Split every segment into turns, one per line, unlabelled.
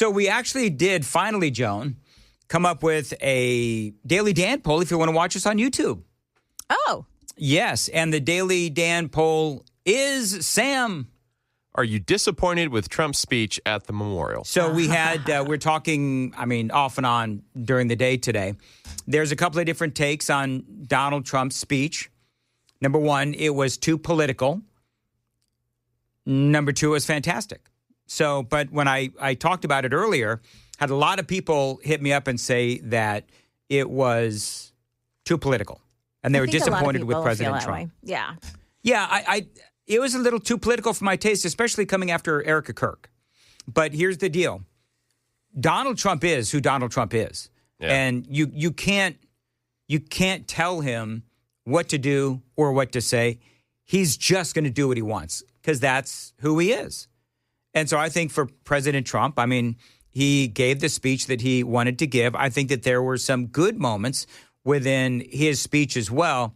So we actually did finally, Joan, come up with a Daily Dan poll if you want to watch us on YouTube.
Oh.
Yes, and the Daily Dan poll is Sam.
Are you disappointed with Trump's speech at the memorial?
So we had, we're talking, off and on during the day today. There's a couple of different takes on Donald Trump's speech. Number one, it was too political. Number two, it was fantastic. So, but when I talked about it earlier, had a lot of people hit me up and say that it was too political. And they were disappointed with President Trump.
Yeah.
Yeah, it was a little too political for my taste, especially coming after Erica Kirk. But here's the deal. Donald Trump is who Donald Trump is. Yeah. And you can't tell him what to do or what to say. He's just going to do what he wants because that's who he is. And so I think for President Trump, he gave the speech that he wanted to give. I think that there were some good moments within his speech as well.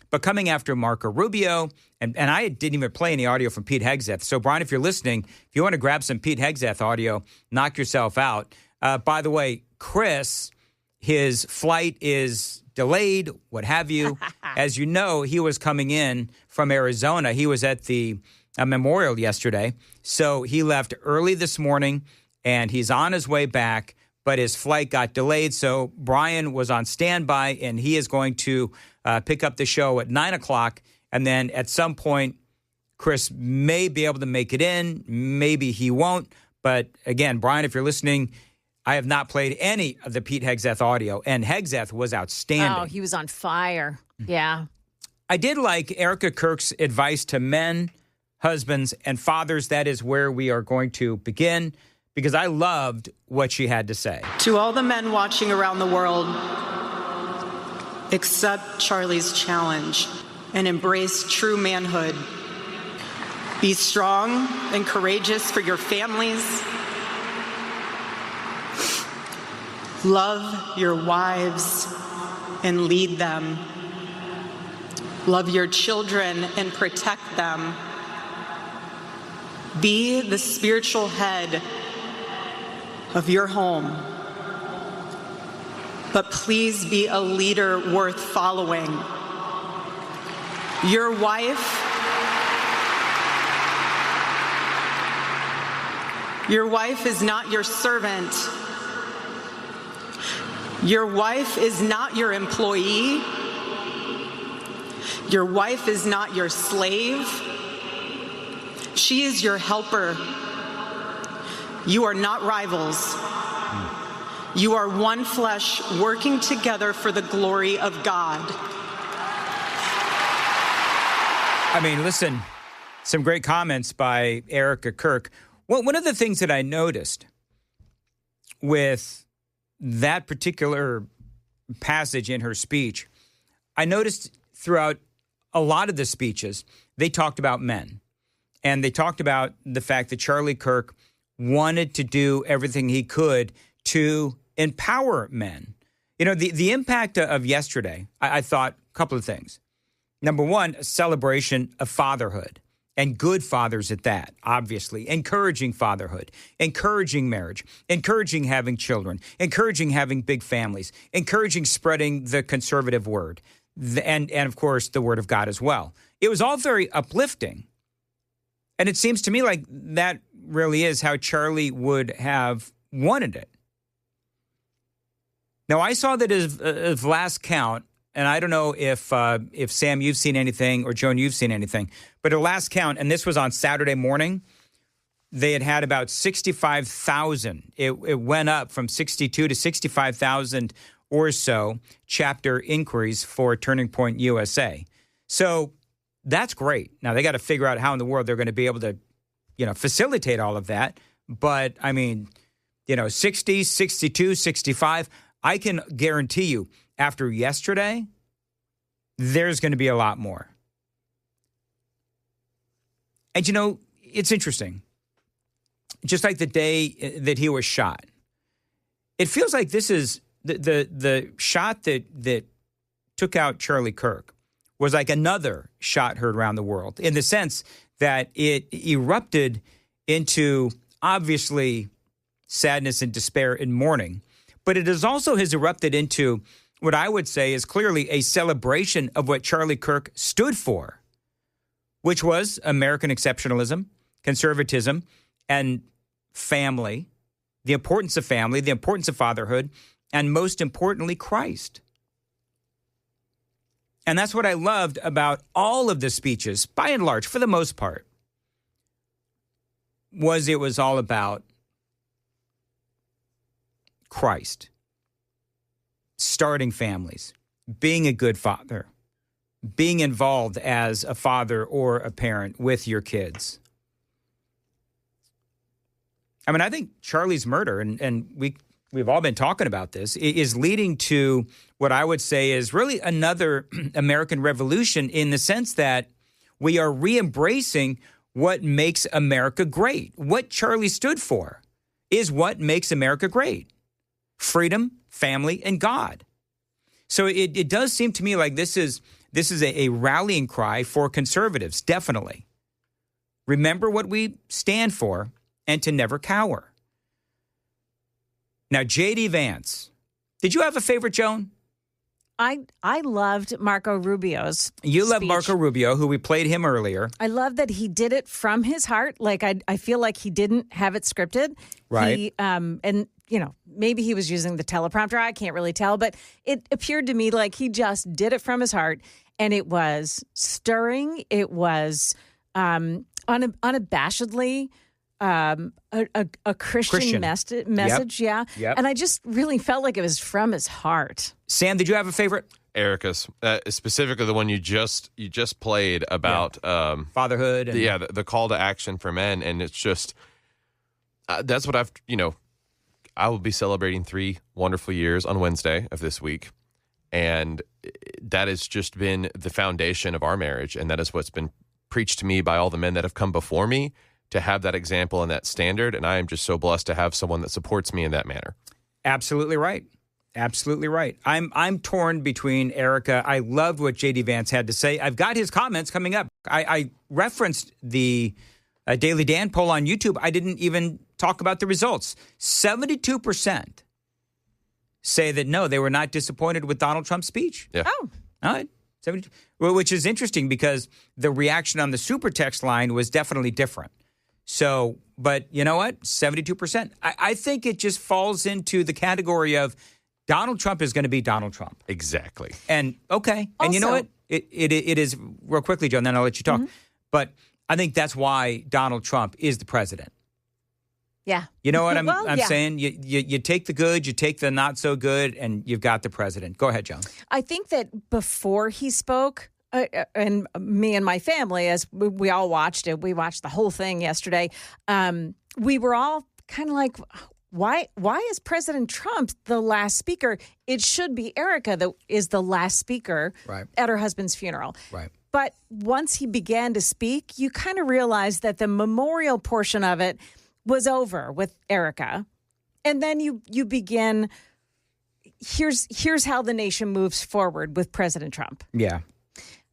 But coming after Marco Rubio, and I didn't even play any audio from Pete Hegseth. So, Brian, if you're listening, if you want to grab some Pete Hegseth audio, knock yourself out. By the way, Chris, his flight is delayed, what have you. As you know, he was coming in from Arizona. He was at the memorial yesterday. So he left early this morning, and he's on his way back, but his flight got delayed. So Brian was on standby, and he is going to pick up the show at 9 o'clock. And then at some point, Chris may be able to make it in. Maybe he won't. But again, Brian, if you're listening, I have not played any of the Pete Hegseth audio. And Hegseth was outstanding.
Oh, he was on fire. Yeah.
I did like Erica Kirk's advice to men, husbands, and fathers. That is where we are going to begin, because I loved what she had to say.
To all the men watching around the world, accept Charlie's challenge and embrace true manhood. Be strong and courageous for your families. Love your wives and lead them. Love your children and protect them. Be the spiritual head of your home. But please be a leader worth following. Your wife is not your servant. Your wife is not your employee. Your wife is not your slave. She is your helper. You are not rivals. You are one flesh working together for the glory of God.
Listen, some great comments by Erica Kirk. Well, one of the things that I noticed with that particular passage in her speech, I noticed throughout a lot of the speeches, they talked about men. And they talked about the fact that Charlie Kirk wanted to do everything he could to empower men. The impact of yesterday, I thought a couple of things. Number one, a celebration of fatherhood, and good fathers at that, obviously. Encouraging fatherhood, encouraging marriage, encouraging having children, encouraging having big families, encouraging spreading the conservative word, and of course, the word of God as well. It was all very uplifting. And it seems to me like that really is how Charlie would have wanted it. Now, I saw that his last count, and I don't know if Sam, you've seen anything, or Joan, you've seen anything, but at last count, and this was on Saturday morning, they had about 65,000. It went up from 62 to 65,000 or so chapter inquiries for Turning Point USA. So that's great. Now, they got to figure out how in the world they're going to be able to, facilitate all of that. But, 60, 62, 65, I can guarantee you after yesterday, there's going to be a lot more. And, it's interesting. Just like the day that he was shot, it feels like this is the shot that took out Charlie Kirk was like another shot heard around the world, in the sense that it erupted into, obviously, sadness and despair and mourning. But it is also has erupted into what I would say is clearly a celebration of what Charlie Kirk stood for, which was American exceptionalism, conservatism, and family, the importance of family, the importance of fatherhood, and most importantly, Christ. And that's what I loved about all of the speeches, by and large, for the most part, was it was all about Christ, starting families, being a good father, being involved as a father or a parent with your kids. I mean, I think Charlie's murder, and we've all been talking about this, is leading to what I would say is really another American revolution in the sense that we are re-embracing what makes America great. What Charlie stood for is what makes America great. Freedom, family, and God. So it does seem to me like this is a rallying cry for conservatives, definitely. Remember what we stand for and to never cower. Now, J.D. Vance, did you have a favorite, Joan?
I loved Marco Rubio's
You love
speech.
Marco Rubio, who we played him earlier.
I love that he did it from his heart. Like, I feel like he didn't have it scripted.
Right.
He, and, you know, maybe he was using the teleprompter. I can't really tell. But it appeared to me like he just did it from his heart. And it was stirring. It was unabashedly a Christian. Message. Yeah.
Yep.
And I just really felt like it was from his heart.
Sam, did you have a favorite?
Erica's, specifically the one you just played about
Fatherhood. And
the call to action for men, and it's just that's what I will be celebrating 3 wonderful years on Wednesday of this week, and that has just been the foundation of our marriage, and that is what's been preached to me by all the men that have come before me to have that example and that standard, and I am just so blessed to have someone that supports me in that manner.
Absolutely right. Absolutely right. I'm torn between Erica. I loved what J.D. Vance had to say. I've got his comments coming up. I referenced the Daily Dan poll on YouTube. I didn't even talk about the results. 72% say that no, they were not disappointed with Donald Trump's speech.
Yeah.
Oh.
All right. 72, which is interesting because the reaction on the super text line was definitely different. So, but you know what? 72%. I think it just falls into the category of Donald Trump is going to be Donald Trump.
Exactly.
And okay. And you know what? It is, real quickly, Joan, then I'll let you talk. Mm-hmm. But I think that's why Donald Trump is the president.
Yeah.
You know what I'm saying? You take the good, you take the not so good, and you've got the president. Go ahead, Joan.
I think that before he spoke, and me and my family, as we all watched it, we watched the whole thing yesterday, we were all kind of like, why is President Trump the last speaker? It should be Erica that is the last speaker at her husband's funeral.
Right.
But once he began to speak, you kind of realized that the memorial portion of it was over with Erica. And then you begin, here's how the nation moves forward with President Trump.
Yeah.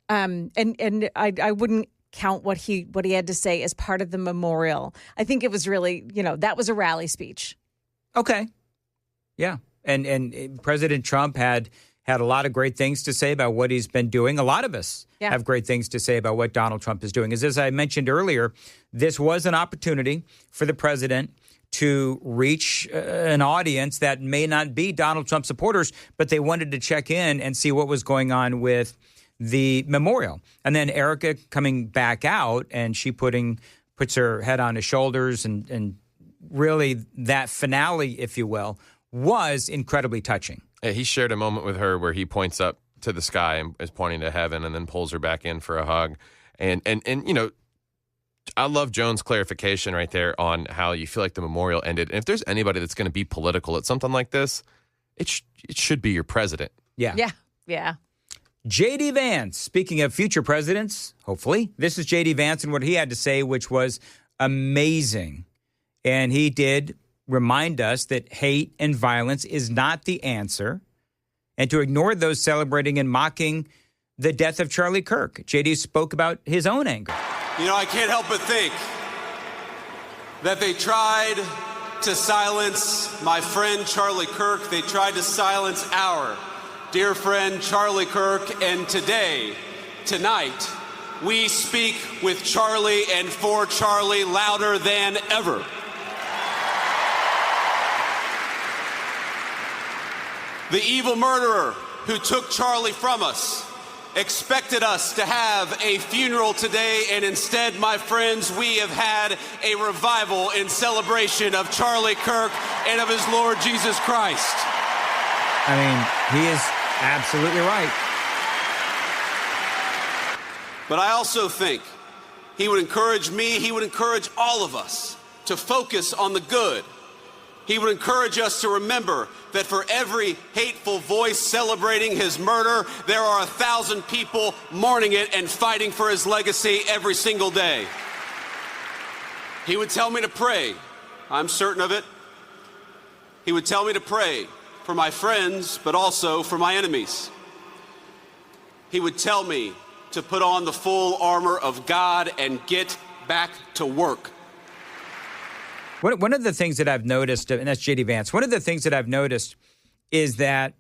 And I wouldn't count what he had to say as part of the memorial. I think it was really, that was a rally speech.
Okay. Yeah. And President Trump had a lot of great things to say about what he's been doing. A lot of us have great things to say about what Donald Trump is doing. As I mentioned earlier, this was an opportunity for the president to reach an audience that may not be Donald Trump supporters, but they wanted to check in and see what was going on with the memorial. And then Erica coming back out, and she puts her head on his shoulders, and really that finale, if you will, was incredibly touching.
Yeah, he shared a moment with her where he points up to the sky and is pointing to heaven, and then pulls her back in for a hug. And I love Joan's clarification right there on how you feel like the memorial ended. And if there's anybody that's going to be political at something like this, it should be your president.
Yeah.
Yeah.
J.D. Vance, speaking of future presidents, hopefully, this is J.D. Vance and what he had to say, which was amazing. And he did remind us that hate and violence is not the answer, and to ignore those celebrating and mocking the death of Charlie Kirk. J.D. spoke about his own anger.
I can't help but think that they tried to silence my friend Charlie Kirk. They tried to silence our dear friend Charlie Kirk. And tonight, we speak with Charlie and for Charlie louder than ever. The evil murderer who took Charlie from us expected us to have a funeral today, and instead, my friends, we have had a revival in celebration of Charlie Kirk and of his Lord Jesus Christ.
I mean, he is absolutely right.
But I also think he would encourage me, he would encourage all of us to focus on the good. He would encourage us to remember that for every hateful voice celebrating his murder, there are 1,000 people mourning it and fighting for his legacy every single day. He would tell me to pray. I'm certain of it. He would tell me to pray for my friends, but also for my enemies. He would tell me to put on the full armor of God and get back to work.
One of the things that I've noticed, and that's J.D. Vance, one of the things that I've noticed is that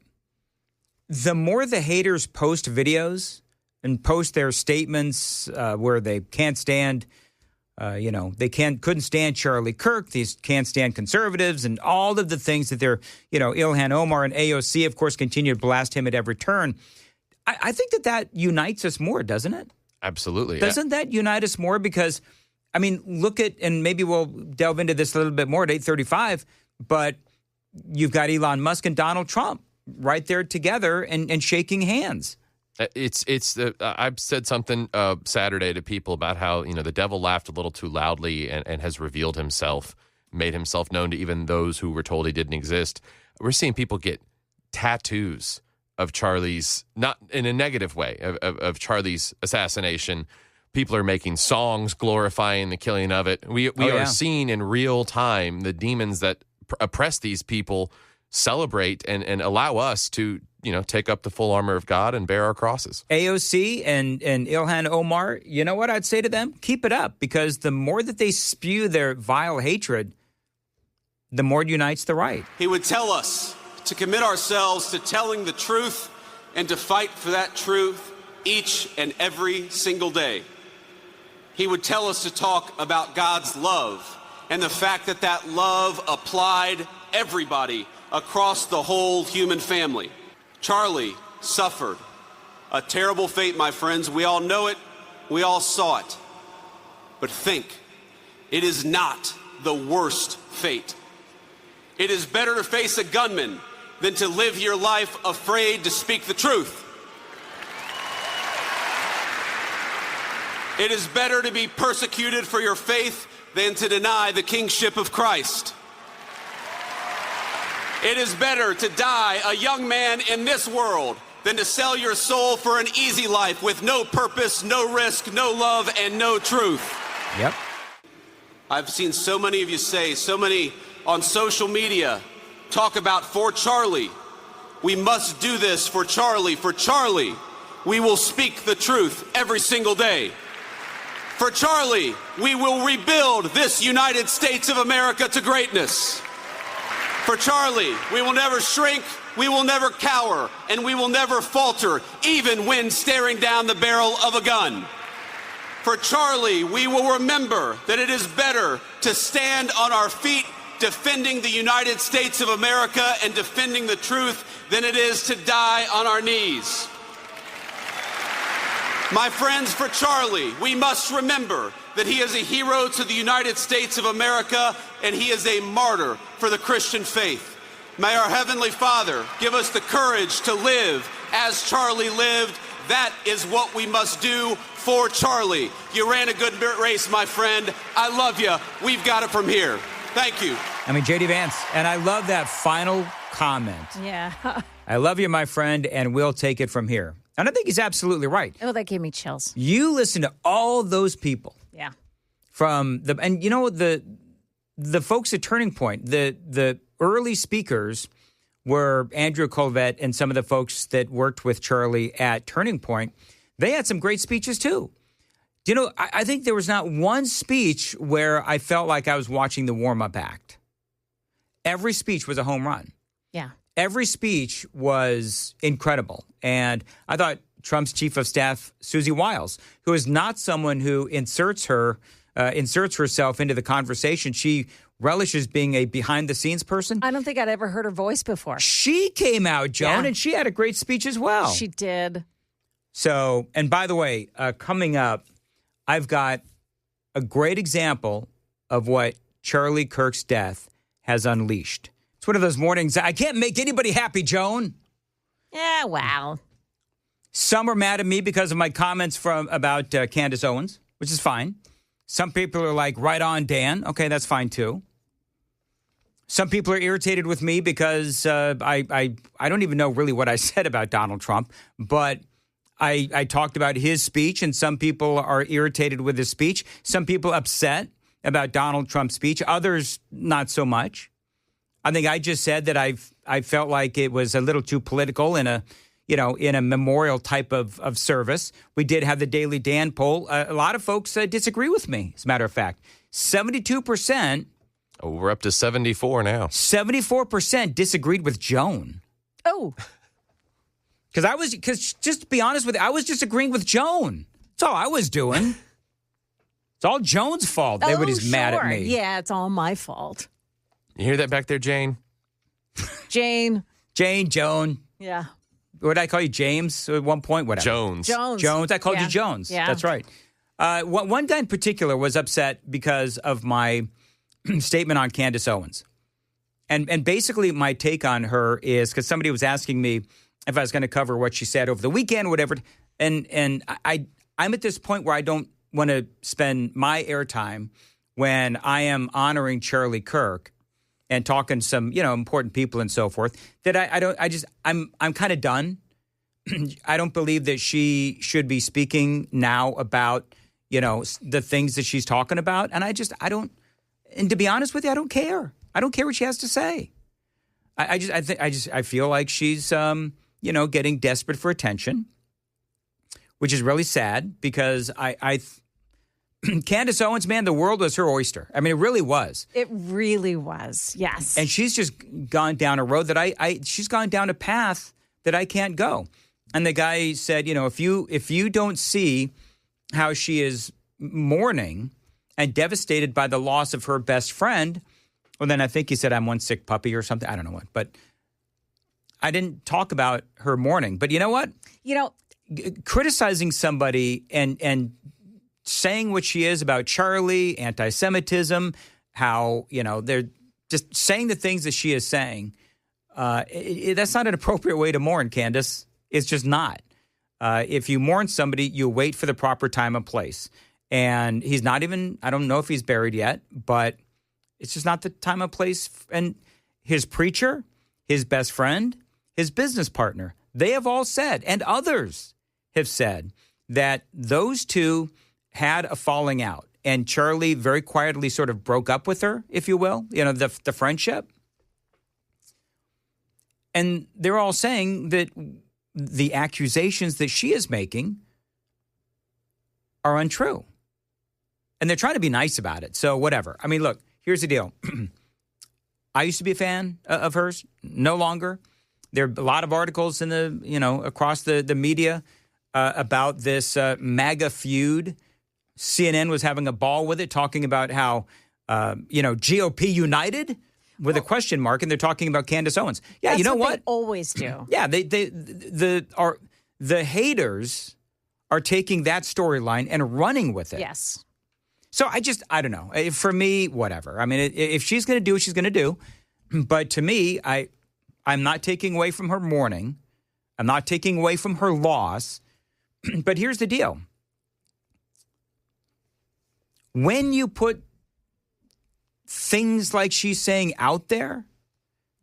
the more the haters post videos and post their statements where they can't stand, they couldn't stand Charlie Kirk, they can't stand conservatives, and all of the things that they're, Ilhan Omar and AOC, of course, continue to blast him at every turn. I think that unites us more, doesn't it?
Absolutely.
Doesn't that unite us more? Because I mean, look at, and maybe we'll delve into this a little bit more at 8:35, but you've got Elon Musk and Donald Trump right there together and shaking hands.
I've said something Saturday to people about how, the devil laughed a little too loudly and has revealed himself, made himself known to even those who were told he didn't exist. We're seeing people get tattoos of Charlie's, not in a negative way, of Charlie's assassination. People are making songs glorifying the killing of it. We are seeing in real time the demons that oppress these people celebrate and allow us to, take up the full armor of God and bear our crosses.
AOC and Ilhan Omar, you know what I'd say to them? Keep it up, because the more that they spew their vile hatred, the more it unites the right.
He would tell us to commit ourselves to telling the truth and to fight for that truth each and every single day. He would tell us to talk about God's love and the fact that that love applied everybody across the whole human family. Charlie suffered a terrible fate, my friends. We all know it. We all saw it. But think, it is not the worst fate. It is better to face a gunman than to live your life afraid to speak the truth. It is better to be persecuted for your faith than to deny the kingship of Christ. It is better to die a young man in this world than to sell your soul for an easy life with no purpose, no risk, no love, and no truth.
Yep.
I've seen so many of you say, so many on social media, talk about for Charlie. We must do this for Charlie. For Charlie, we will speak the truth every single day. For Charlie, we will rebuild this United States of America to greatness. For Charlie, we will never shrink, we will never cower, and we will never falter, even when staring down the barrel of a gun. For Charlie, we will remember that it is better to stand on our feet defending the United States of America and defending the truth than it is to die on our knees. My friends, for Charlie, we must remember that he is a hero to the United States of America and he is a martyr for the Christian faith. May our Heavenly Father give us the courage to live as Charlie lived. That is what we must do for Charlie. You ran a good race, my friend. I love you. We've got it from here. Thank you.
I mean, J.D. Vance, and I love that final comment.
Yeah.
I love you, my friend, and we'll take it from here. And I think he's absolutely right.
Oh, that gave me chills.
You listen to all those people.
Yeah.
And you know, the folks at Turning Point, the early speakers were Andrew Colvett and some of the folks that worked with Charlie at Turning Point. They had some great speeches too. You know, I think there was not one speech where I felt like I was watching the warm-up act. Every speech was a home run.
Yeah.
Every speech was incredible. And I thought Trump's chief of staff, Susie Wiles, who is not someone who inserts herself into the conversation. She relishes being a behind-the-scenes person.
I don't think I'd ever heard her voice before.
She came out, Joan, and she had a great speech as well.
She did.
So, and by the way, coming up, I've got a great example of what Charlie Kirk's death has unleashed. It's one of those mornings, I can't make anybody happy, Joan.
Yeah, wow.
Some are mad at me because of my comments about Candace Owens, which is fine. Some people are like, right on, Dan. Okay, that's fine, too. Some people are irritated with me because I don't even know really what I said about Donald Trump, but I talked about his speech, and some people are irritated with his speech. Some people upset about Donald Trump's speech. Others, not so much. I think I just said that I felt like it was a little too political in a memorial type of service. We did have the Daily Dan poll. A lot of folks disagree with me, as a matter of fact. 72%.
Oh, we're up to 74 now.
74% disagreed with Joan.
Oh.
Because just to be honest with you, I was just agreeing with Joan. That's all I was doing. It's all Joan's fault. Everybody's mad at me.
Yeah, it's all my fault.
You hear that back there, Jane?
Jane.
Joan.
Yeah.
What did I call you? James at one point? Whatever.
Jones.
I called you Jones.
Yeah.
That's right. One guy in particular was upset because of my statement on Candace Owens. And basically my take on her is because somebody was asking me if I was going to cover what she said over the weekend, whatever. And I'm at this point where I don't want to spend my airtime when I am honoring Charlie Kirk and talking to some, important people and so forth, that I'm kind of done. I don't believe that she should be speaking now about, the things that she's talking about. And and to be honest with you, I don't care. I don't care what she has to say. I feel like she's, getting desperate for attention, which is really sad because Candace Owens, man, the world was her oyster. I mean, it really was.
It really was, yes.
And she's just gone down a road that she's gone down a path that I can't go. And the guy said, if you don't see how she is mourning and devastated by the loss of her best friend, well, then I think he said, I'm one sick puppy or something. I don't know what. But I didn't talk about her mourning. But you know what? Criticizing somebody and saying what she is about Charlie, anti-Semitism, how, they're just saying the things that she is saying. That's not an appropriate way to mourn, Candace. It's just not. If you mourn somebody, you wait for the proper time and place. And he's not even, I don't know if he's buried yet, but it's just not the time and place. And his preacher, his best friend, his business partner, they have all said, and others have said, that those two had a falling out. And Charlie very quietly sort of broke up with her, if you will, the friendship. And they're all saying that the accusations that she is making are untrue. And they're trying to be nice about it. So whatever. I mean, look, here's the deal. I used to be a fan of hers. No longer. There are a lot of articles in across the media about this MAGA feud. CNN was having a ball with it, talking about how, GOP united with a question mark, and they're talking about Candace Owens. Yeah,
That's
you know what?
They always do.
Yeah, the haters are taking that storyline and running with it.
Yes.
So I don't know. For me, whatever. I mean, if she's going to do what she's going to do, but to me, I'm not taking away from her mourning. I'm not taking away from her loss. But here's the deal. When you put things like she's saying out there,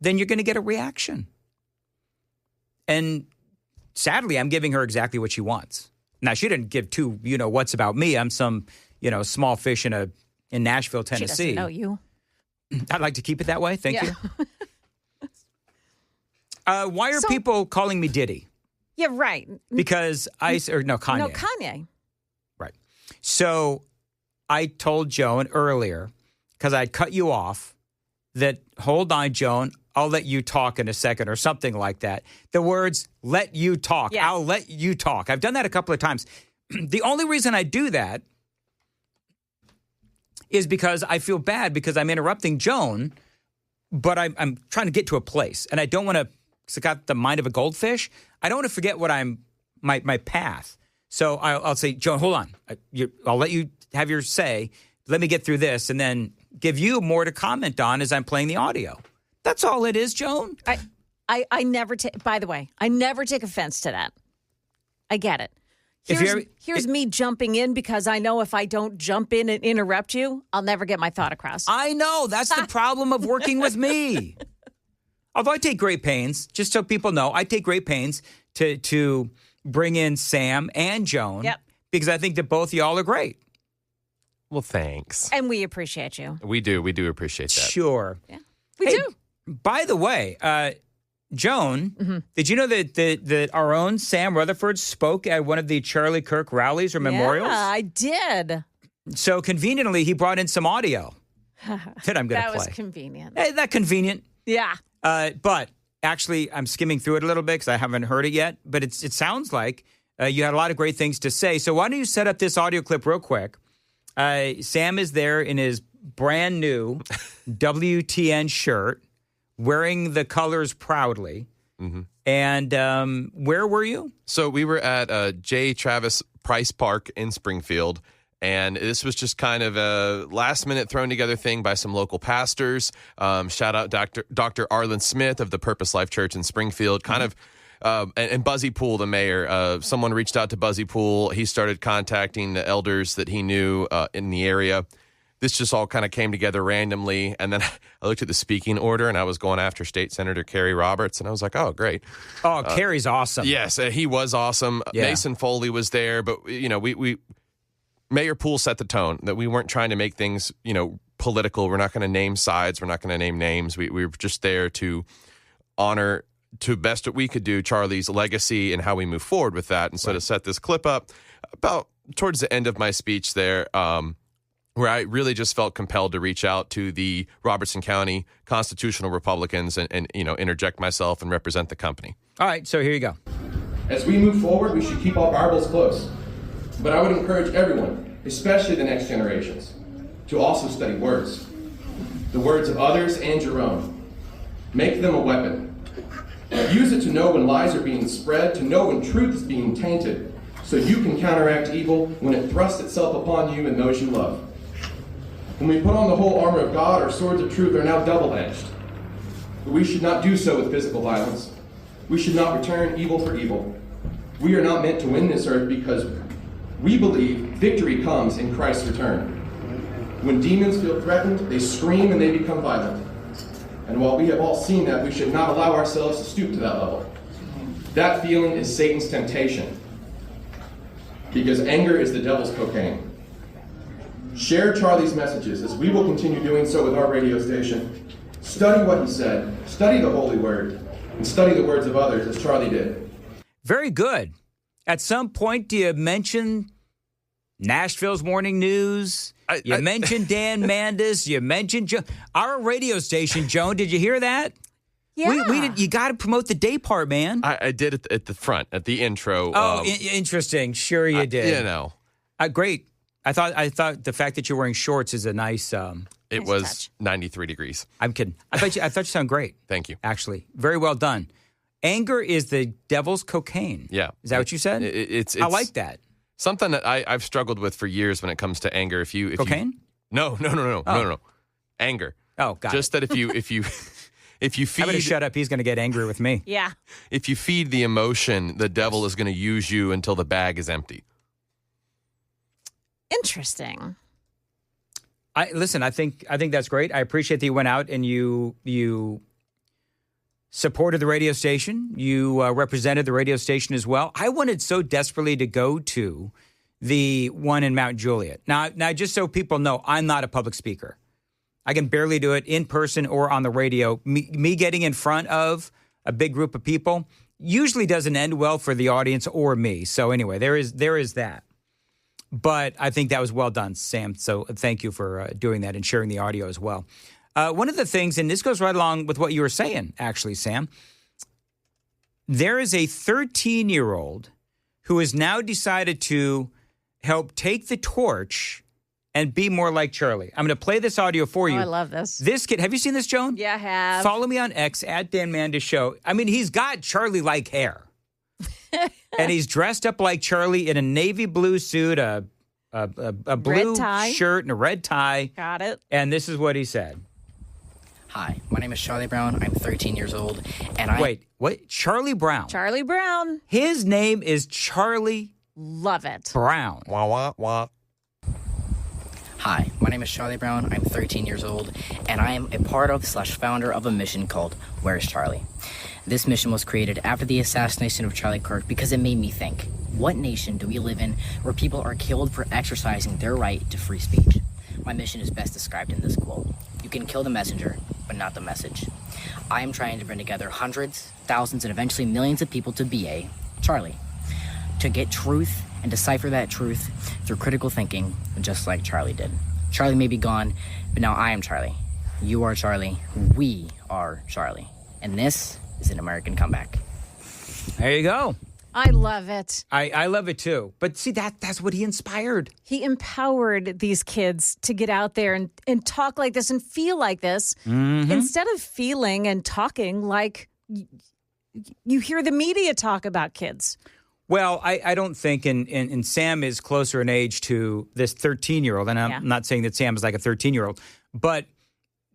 then you're going to get a reaction. And sadly, I'm giving her exactly what she wants. Now, she didn't give two, what's about me. I'm some, small fish in Nashville, Tennessee.
She doesn't know you.
I'd like to keep it that way. Thank you. Why are people calling me Diddy?
Yeah, right.
Because Kanye.
No, Kanye.
Right. So I told Joan earlier, because I cut you off, that, hold on, Joan, I'll let you talk in a second or something like that. The words, let you talk.
Yes.
I'll let you talk. I've done that a couple of times. The only reason I do that is because I feel bad because I'm interrupting Joan, but I'm trying to get to a place. And I don't want to, because I got the mind of a goldfish, I don't want to forget what my path. So I'll say, Joan, hold on. I'll let you have your say. Let me get through this and then give you more to comment on as I'm playing the audio. That's all it is, Joan.
I never take, by the way, I never take offense to that. I get it. Here's me jumping in because I know if I don't jump in and interrupt you, I'll never get my thought across.
I know. That's the problem of working with me. Although I take great pains, just so people know, I take great pains to bring in Sam and Joan because I think that both of y'all are great.
Well, thanks.
And we appreciate you.
We do appreciate that.
Sure.
Yeah, we do.
By the way, Joan, did you know that our own Sam Rutherford spoke at one of the Charlie Kirk rallies or memorials?
Yeah, I did.
So conveniently, he brought in some audio that I'm going to play.
That was convenient.
Hey, that convenient.
Yeah.
But actually, I'm skimming through it a little bit because I haven't heard it yet. But it sounds like you had a lot of great things to say. So why don't you set up this audio clip real quick? Sam is there in his brand new WTN shirt, wearing the colors proudly. Mm-hmm. And where were you? So
we were at J. Travis Price Park in Springfield. And this was just kind of a last-minute thrown-together thing by some local pastors. Shout out Dr. Arlen Smith of the Purpose Life Church in Springfield. Kind of, and Buzzy Poole, the mayor. Someone reached out to Buzzy Poole. He started contacting the elders that he knew in the area. This just all kind of came together randomly. And then I looked at the speaking order, and I was going after State Senator Kerry Roberts. And I was like, oh, great.
Oh, Kerry's awesome.
Yes, he was awesome. Yeah. Mason Foley was there. But, we Mayor Poole set the tone that we weren't trying to make things, political. We're not going to name sides. We're not going to name names. We were just there to honor, to best that we could do, Charlie's legacy and how we move forward with that. And so to set this clip up about towards the end of my speech there, where I really just felt compelled to reach out to the Robertson County constitutional Republicans and interject myself and represent the company.
All right, so here you go.
As we move forward, we should keep our Bibles close. But I would encourage everyone, especially the next generations, to also study words. The words of others and your own. Make them a weapon. Use it to know when lies are being spread, to know when truth is being tainted, so you can counteract evil when it thrusts itself upon you and those you love. When we put on the whole armor of God, our swords of truth are now double-edged. But we should not do so with physical violence. We should not return evil for evil. We are not meant to win this earth because we believe victory comes in Christ's return. When demons feel threatened, they scream and they become violent. And while we have all seen that, we should not allow ourselves to stoop to that level. That feeling is Satan's temptation, because anger is the devil's cocaine. Share Charlie's messages, as we will continue doing so with our radio station. Study what he said, study the Holy Word, and study the words of others, as Charlie did.
Very good. At some point, do you mention Nashville's morning news? You mentioned Dan Mandis. You mentioned our radio station, Joan. Did you hear that?
Yeah.
We did. You got to promote the day part, man.
I did it at the front, at the intro.
Oh, interesting. Sure you did. Great. I thought the fact that you're wearing shorts is a nice.
It was 93 degrees.
I'm kidding. I thought you sound great.
Thank you.
Actually, very well done. Anger is the devil's cocaine.
Yeah.
Is that what you said?
It's
I like that.
Something that I've struggled with for years when it comes to anger. If
cocaine?
No. Anger.
Oh, got
Just
it.
that if you feed.
I'm going to shut up. He's going to get angry with me.
Yeah.
If you feed the emotion, the devil is going to use you until the bag is empty.
Interesting.
Listen, I think that's great. I appreciate that you went out and you supported the radio station. You represented the radio station as well. I wanted so desperately to go to the one in Mount Juliet. Now, just so people know, I'm not a public speaker. I can barely do it in person or on the radio. Me getting in front of a big group of people usually doesn't end well for the audience or me. So anyway, there is that. But I think that was well done, Sam. So thank you for doing that and sharing the audio as well. One of the things, and this goes right along with what you were saying, actually, Sam, there is a 13-year-old who has now decided to help take the torch and be more like Charlie. I'm going to play this audio for you.
I love this.
This kid, have you seen this, Joan?
Yeah, I have.
Follow me on X at Dan Mandis Show. I mean, he's got Charlie-like hair. And he's dressed up like Charlie in a navy blue suit, a blue shirt, and a red tie.
Got it.
And this is what he said.
Hi, my name is Charlie Brown. I'm 13 years old, and I...
Wait, what? Charlie Brown?
Charlie Brown.
His name is Charlie
Love it.
Brown.
Wah, wah, wah.
Hi, my name is Charlie Brown. I'm 13 years old, and I am a part of / founder of a mission called Where's Charlie? This mission was created after the assassination of Charlie Kirk because it made me think, what nation do we live in where people are killed for exercising their right to free speech? My mission is best described in this quote. You can kill the messenger, but not the message. I am trying to bring together hundreds, thousands, and eventually millions of people to be a Charlie. To get truth and decipher that truth through critical thinking, just like Charlie did. Charlie may be gone, but now I am Charlie. You are Charlie. We are Charlie. And this is an American comeback.
There you go.
I love it.
I love it too. But see, that's what he inspired.
He empowered these kids to get out there and talk like this and feel like this instead of feeling and talking like you hear the media talk about kids.
Well, I don't think, and Sam is closer in age to this 13-year-old, and I'm not saying that Sam is like a 13-year-old, but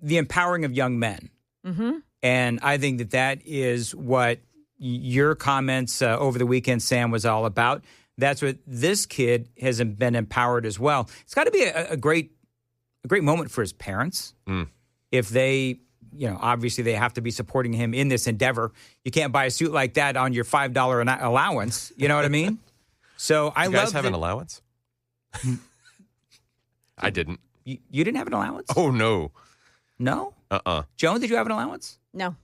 the empowering of young men. Mm-hmm. And I think that is what your comments over the weekend, Sam, was all about. That's what this kid has been empowered as well. It's got to be a great moment for his parents if they... obviously they have to be supporting him in this endeavor. You can't buy a suit like that on your $5 allowance. You know what I mean? So I love.
You guys have an allowance? I didn't.
You didn't have an allowance?
Oh, no.
No?
Uh-uh.
Joan, did you have an allowance?
No.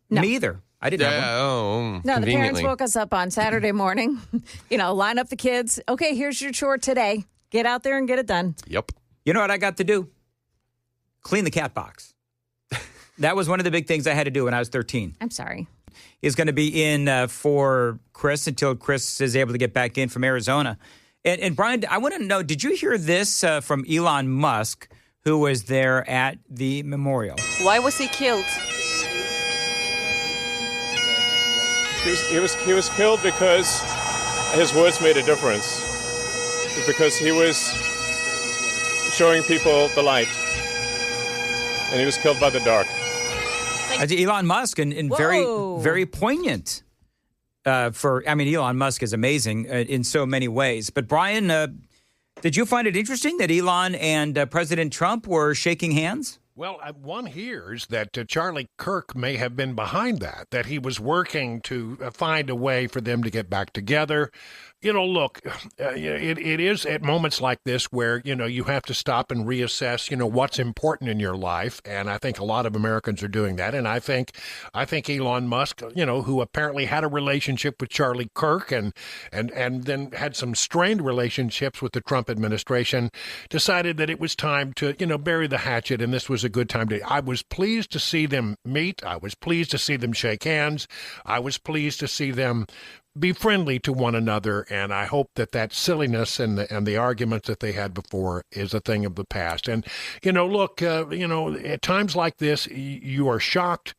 Me either. I didn't have one.
No, the parents
conveniently.
woke us up on Saturday morning, line up the kids. Okay, here's your chore today. Get out there and get it done.
Yep.
You know what I got to do? Clean the cat box. That was one of the big things I had to do when I was 13.
I'm sorry.
Is going to be in for Chris until Chris is able to get back in from Arizona. And Brian, I want to know, did you hear this from Elon Musk, who was there at the memorial?
Why was he killed?
He was killed because his words made a difference. Because he was showing people the light. And he was killed by the dark.
Elon Musk, and very, very poignant. Elon Musk is amazing in so many ways. But Brian, did you find it interesting that Elon and President Trump were shaking hands?
Well, one hears that Charlie Kirk may have been behind that he was working to find a way for them to get back together. Look, it is at moments like this where, you have to stop and reassess, what's important in your life. And I think a lot of Americans are doing that. And I think Elon Musk, who apparently had a relationship with Charlie Kirk and then had some strained relationships with the Trump administration, decided that it was time to, bury the hatchet. And this was a good time to. I was pleased to see them meet. I was pleased to see them shake hands. I was pleased to see them be friendly to one another, and I hope that silliness and the arguments that they had before is a thing of the past. And look, at times like this, you are shocked,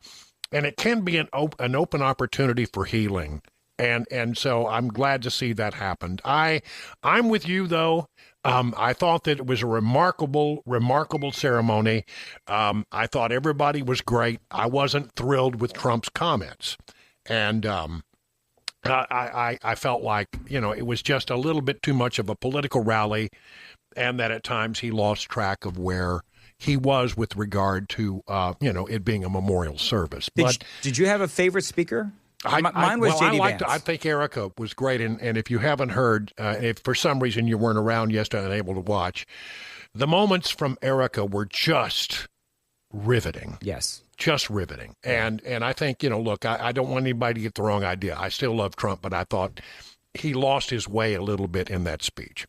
and it can be an open opportunity for healing. And so I'm glad to see that happened. I'm with you though. I thought that it was a remarkable ceremony. I thought everybody was great. I wasn't thrilled with Trump's comments, and I felt like, it was just a little bit too much of a political rally, and that at times he lost track of where he was with regard to, it being a memorial service.
Did you have a favorite speaker? Mine was J.D. Vance.
I think Erica was great, and if you haven't heard, if for some reason you weren't around yesterday and able to watch, the moments from Erica were just riveting.
Yes.
Just riveting. And I think, look, I don't want anybody to get the wrong idea. I still love Trump, but I thought he lost his way a little bit in that speech.